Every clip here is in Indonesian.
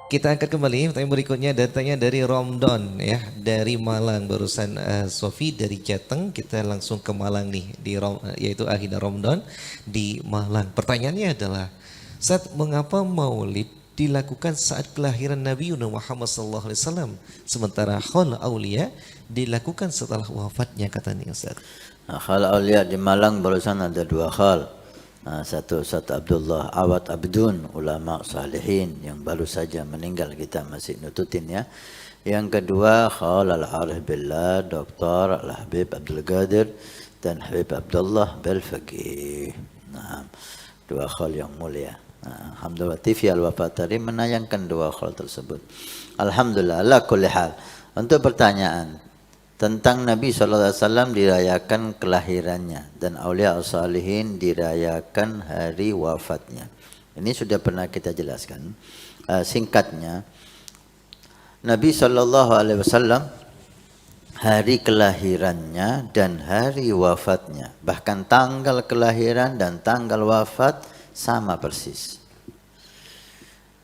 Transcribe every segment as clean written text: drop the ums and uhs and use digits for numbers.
Kita angkat kembali pertanyaan berikutnya, datanya dari Romdon ya, dari Malang barusan. Sofi dari Jateng, kita langsung ke Malang nih yaitu Ahida Romdon di Malang. Pertanyaannya adalah, saat mengapa Maulid dilakukan saat kelahiran Nabi Muhammad SAW, sementara Khol Aulia dilakukan setelah wafatnya, katanya Ustaz. Nah, khal aulia di Malang barusan ada dua khal. Satu Ustaz Abdullah Awad Abdun, ulama salihin yang baru saja meninggal, kita masih nututin ya. Yang kedua khal al-arif billah Dr. Al-Habib Abdul Qadir dan Habib Abdullah Belfaqih. Nah, dua khal yang mulia. Alhamdulillah TV Al-Wafatari menayangkan dua khal tersebut. Alhamdulillah ala kulli hal. Untuk pertanyaan tentang Nabi SAW dirayakan kelahirannya dan Aulia Salihin dirayakan hari wafatnya. Ini sudah pernah kita jelaskan. Singkatnya, Nabi SAW hari kelahirannya dan hari wafatnya, bahkan tanggal kelahiran dan tanggal wafat sama persis.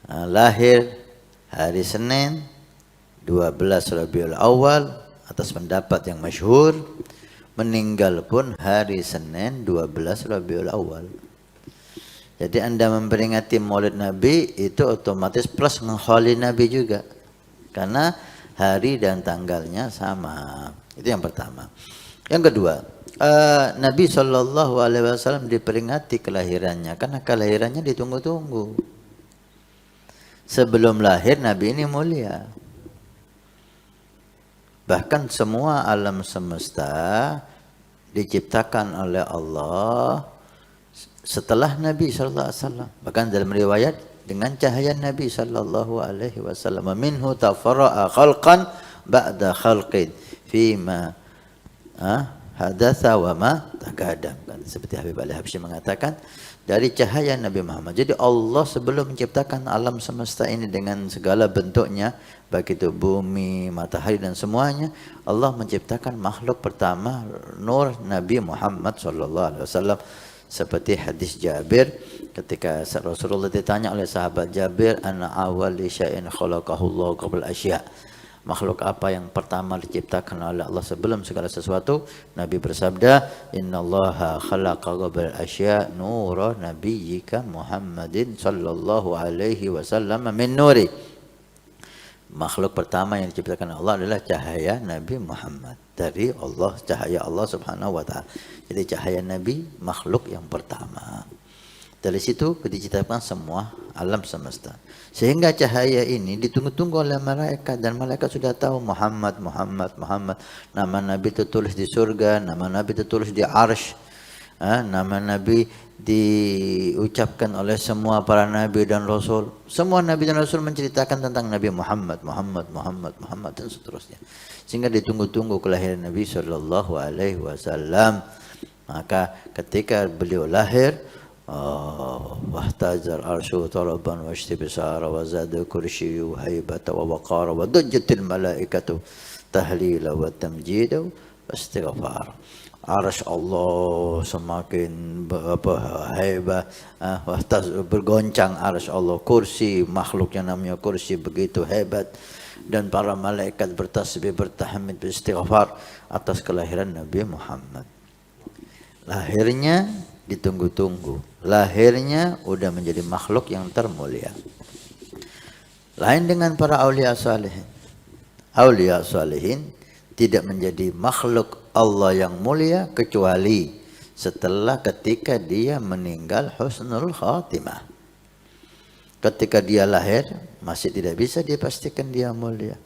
Lahir hari Senin 12 Rabiul Awal atas pendapat yang masyhur, meninggal pun hari Senin 12 Rabiul Awal. Jadi Anda memperingati Maulid Nabi itu otomatis plus mengkholi Nabi juga, karena hari dan tanggalnya sama. Itu yang pertama. Yang kedua, Nabi SAW diperingati kelahirannya karena kelahirannya ditunggu-tunggu. Sebelum lahir Nabi ini mulia. Bahkan semua alam semesta diciptakan oleh Allah setelah Nabi SAW. Bahkan dalam riwayat dengan cahaya Nabi SAW. Minhu tafara'a khalqan ba'da khalqin fima hadatha wa ma takadam. Seperti Habib Ali Habsyi mengatakan, dari cahaya Nabi Muhammad. Jadi Allah sebelum menciptakan alam semesta ini dengan segala bentuknya, baik itu bumi, matahari dan semuanya, Allah menciptakan makhluk pertama nur Nabi Muhammad SAW. Seperti hadis Jabir, ketika Rasulullah ditanya oleh sahabat Jabir, ana awwali syai'in khalaqahullahu qabla asya'. Makhluk apa yang pertama diciptakan oleh Allah sebelum segala sesuatu? Nabi bersabda, innallaha khalaqa qabla asya' nura nabiyyika Muhammadin sallallahu alaihi wasallam min nuri. Makhluk pertama yang diciptakan Allah adalah cahaya Nabi Muhammad dari Allah, cahaya Allah Subhanahu wa taala. Jadi cahaya Nabi makhluk yang pertama. Dari situ diciptakan semua alam semesta. Sehingga cahaya ini ditunggu-tunggu oleh malaikat, dan malaikat sudah tahu Muhammad. Nama Nabi tertulis di surga, nama Nabi tertulis di arsy. Nama Nabi diucapkan oleh semua para nabi dan rasul. Semua nabi dan rasul menceritakan tentang Nabi Muhammad dan seterusnya. Sehingga ditunggu-tunggu kelahiran Nabi sallallahu alaihi wasallam. Maka ketika beliau lahir, واحتاج العرش طربا واشتبصارا وزاد كرسي هيبة ووقارا وضجت الملائكة تهليلا وتمجيدا واستغفارا. Arsy Allah semakin hebat, bergoncang arsy Allah, kursi makhluk yang namanya kursi begitu hebat, dan para malaikat bertasbih, bertahmid, beristighfar atas kelahiran Nabi Muhammad. Lahirnya ditunggu-tunggu, lahirnya udah menjadi makhluk yang termulia. Lain dengan para aulia salihin. Aulia salihin tidak menjadi makhluk Allah yang mulia kecuali setelah ketika dia meninggal husnul khatimah. Ketika dia lahir masih tidak bisa dipastikan dia mulia.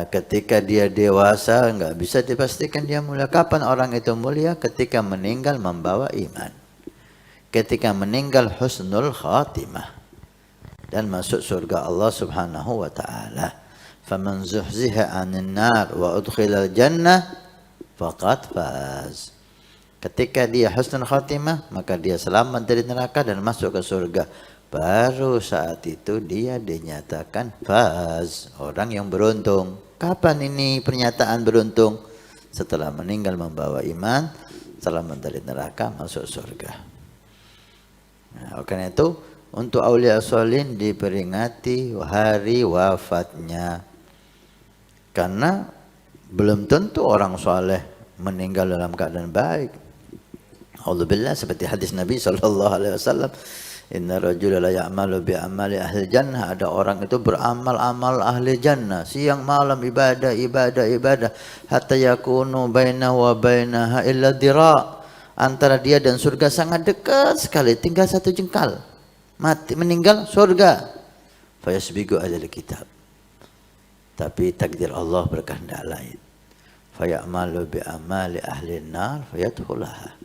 Ketika dia dewasa enggak bisa dipastikan dia mulia. Kapan orang itu mulia? Ketika meninggal membawa iman, ketika meninggal husnul khatimah dan masuk surga Allah Subhanahu wa taala. Faman zuhziha 'anil nar wa udkhilal jannah faqad faz. Ketika dia husnul khatimah, maka dia selamat dari neraka dan masuk ke surga. Baru saat itu dia dinyatakan faz, orang yang beruntung. Kapan ini pernyataan beruntung? Setelah meninggal membawa iman, selamat dari neraka, masuk surga. Nah, karena itu untuk aulia salihin diperingati hari wafatnya. Karena belum tentu orang soleh meninggal dalam keadaan baik. Alhamdulillah, seperti hadis Nabi SAW, inna rajula la ya'malu bi amali ahli jannah. Ada orang itu beramal-amal ahli jannah, siang malam ibadah hatta yakunu bainahu wa bainaha illa dira'. Antara dia dan surga sangat dekat sekali, tinggal satu jengkal. Mati meninggal surga. Fayasbiqu ahlul kitab. Tapi takdir Allah berkehendak lain. Fayamalu bi amali ahli nar fayadkhulaha.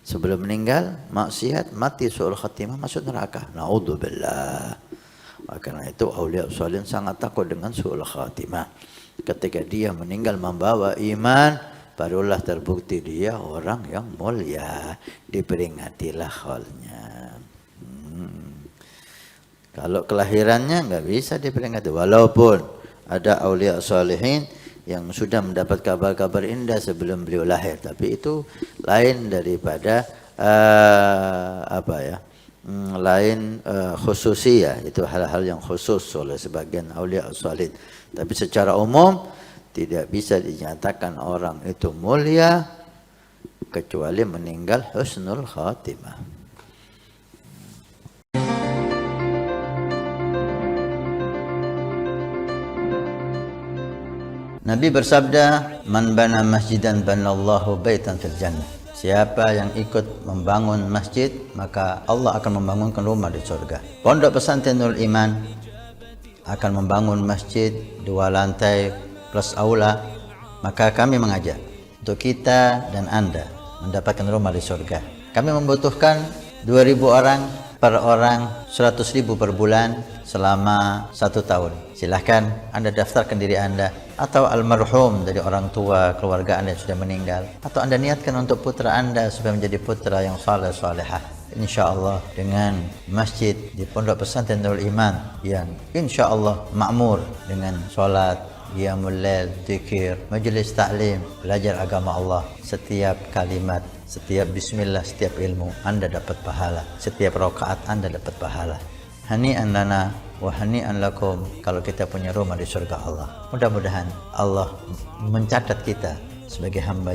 Sebelum meninggal maksiat, mati su'ul khatimah, masuk neraka. Naudzubillah. Karena itu aulia salihin sangat takut dengan su'ul khatimah. Ketika dia meninggal membawa iman, barulah terbukti dia orang yang mulia, diperingatilah kholnya. Kalau kelahirannya nggak bisa diperingati, walaupun ada aulia salihin yang sudah mendapat kabar-kabar indah sebelum beliau lahir, tapi itu lain daripada lain khususiyah, itu hal-hal yang khusus oleh sebagian aulia salihin. Tapi secara umum tidak bisa dinyatakan orang itu mulia kecuali meninggal husnul khatimah. Nabi bersabda, man bana masjidan banallahu baitan fil jannah. Siapa yang ikut membangun masjid, maka Allah akan membangunkan rumah di surga. Pondok Pesantren Nurul Iman akan membangun masjid 2 lantai plus aula. Maka kami mengajak untuk kita dan Anda mendapatkan rumah di surga. Kami membutuhkan 2.000 orang, per orang 100.000 per bulan selama 1 tahun. Silahkan Anda daftarkan diri Anda atau almarhum dari orang tua keluarga Anda yang sudah meninggal, atau Anda niatkan untuk putra Anda supaya menjadi putra yang saleh salehah. InsyaAllah dengan masjid di Pondok Pesantren Nurul Iman yang insyaAllah makmur dengan sholat, qiyamul lail, zikir, majlis ta'lim, belajar agama Allah. Setiap kalimat, setiap bismillah, setiap ilmu Anda dapat pahala, setiap rakaat Anda dapat pahala. Hani'an lana wa hani'an lakum kalau kita punya rumah di surga Allah. Mudah-mudahan Allah mencatat kita sebagai hamba